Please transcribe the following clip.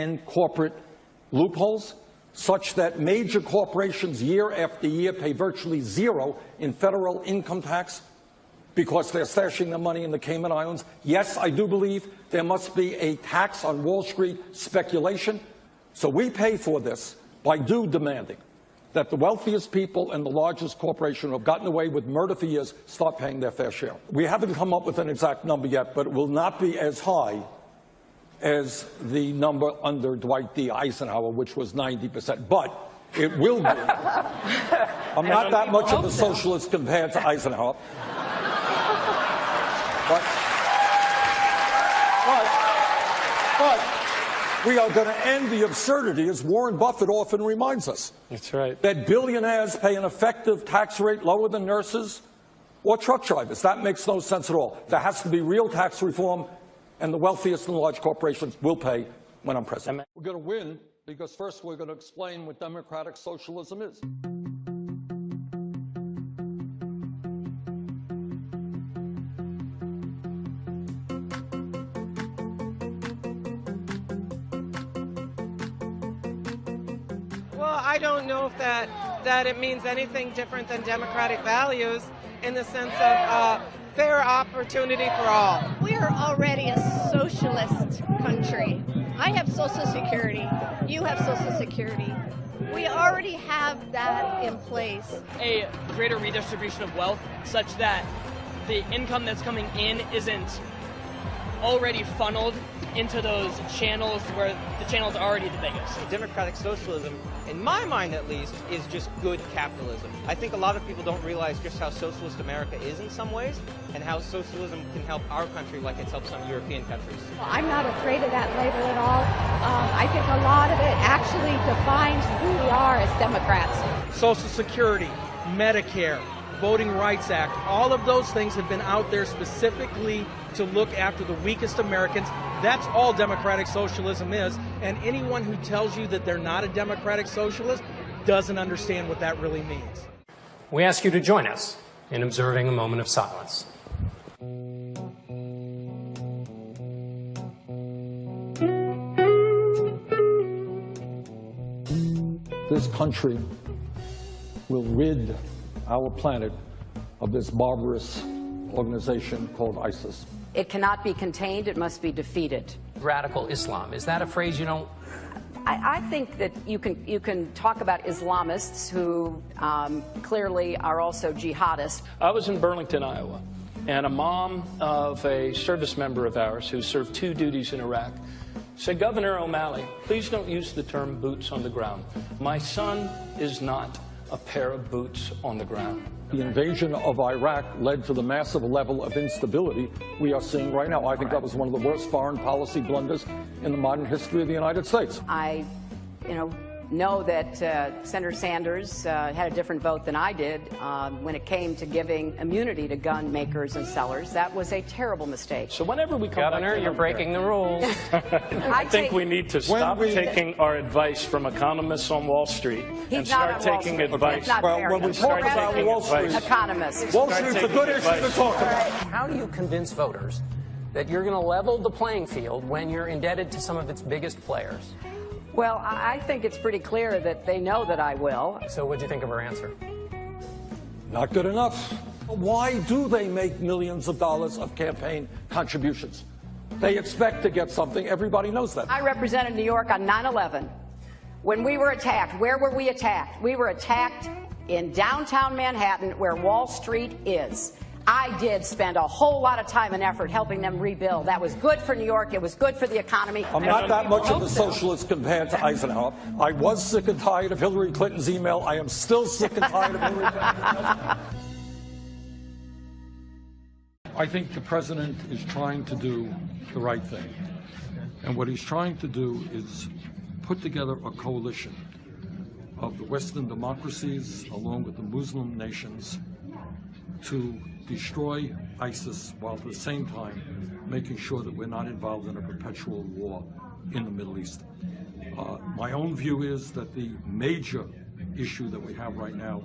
and corporate loopholes, such that major corporations year after year pay virtually zero in federal income tax because they're stashing their money in the Cayman Islands. Yes, I do believe there must be a tax on Wall Street speculation. So we pay for this by demanding that the wealthiest people and the largest corporations who have gotten away with murder for years start paying their fair share. We haven't come up with an exact number yet, but it will not be as high as the number under Dwight D. Eisenhower, which was 90%. But it will be. I'm not that much of a socialist compared to Eisenhower. But we are going to end the absurdity, as Warren Buffett often reminds us. That's right. That billionaires pay an effective tax rate lower than nurses or truck drivers. That makes no sense at all. There has to be real tax reform, and the wealthiest and large corporations will pay when I'm president. We're going to win because first we're going to explain what democratic socialism is. Well, I don't know if that it means anything different than democratic values in the sense of fair opportunity for all. We are already a socialist country. I have Social Security. You have Social Security. We already have that in place. A greater redistribution of wealth such that the income that's coming in isn't already funneled into those channels where the channel's already the biggest. Democratic socialism, in my mind at least, is just good capitalism. I think a lot of people don't realize just how socialist America is in some ways, and how socialism can help our country like it's helped some European countries. Well, I'm not afraid of that label at all. I think a lot of it actually defines who we are as Democrats. Social Security, Medicare, Voting Rights Act, all of those things have been out there specifically to look after the weakest Americans. That's all democratic socialism is, and anyone who tells you that they're not a democratic socialist doesn't understand what that really means. We ask you to join us in observing a moment of silence. This country will rid our planet of this barbarous organization called ISIS. It cannot be contained, it must be defeated. Radical Islam, is that a phrase you don't? I think that you can talk about Islamists who clearly are also jihadists. I was in Burlington, Iowa, and a mom of a service member of ours who served 2 duties in Iraq said, "Governor O'Malley, please don't use the term boots on the ground. My son is not a pair of boots on the ground." The invasion of Iraq led to the massive level of instability we are seeing right now. I think that was one of the worst foreign policy blunders in the modern history of the United States. I, know that Senator Sanders had a different vote than I did when it came to giving immunity to gun makers and sellers. That was a terrible mistake. So whenever we come Governor, back, you're breaking the rules. I think we need to stop taking our advice from economists on Wall Street and start taking advice. Well, when we talk about Wall Street, economists. Wall Street's a good issue to talk about. How do you convince voters that you're going to level the playing field when you're indebted to some of its biggest players? Well, I think it's pretty clear that they know that I will. So what'd you think of her answer? Not good enough. Why do they make millions of dollars of campaign contributions? They expect to get something. Everybody knows that. I represented New York on 9/11. When we were attacked, where were we attacked? We were attacked in downtown Manhattan, where Wall Street is. I did spend a whole lot of time and effort helping them rebuild. That was good for New York. It was good for the economy. I'm not that much of a socialist compared to Eisenhower. I was sick and tired of Hillary Clinton's email. I am still sick and tired of Hillary Clinton's email. I think the president is trying to do the right thing. And what he's trying to do is put together a coalition of the Western democracies along with the Muslim nations to destroy ISIS while at the same time making sure that we're not involved in a perpetual war in the Middle East. My own view is that the major issue that we have right now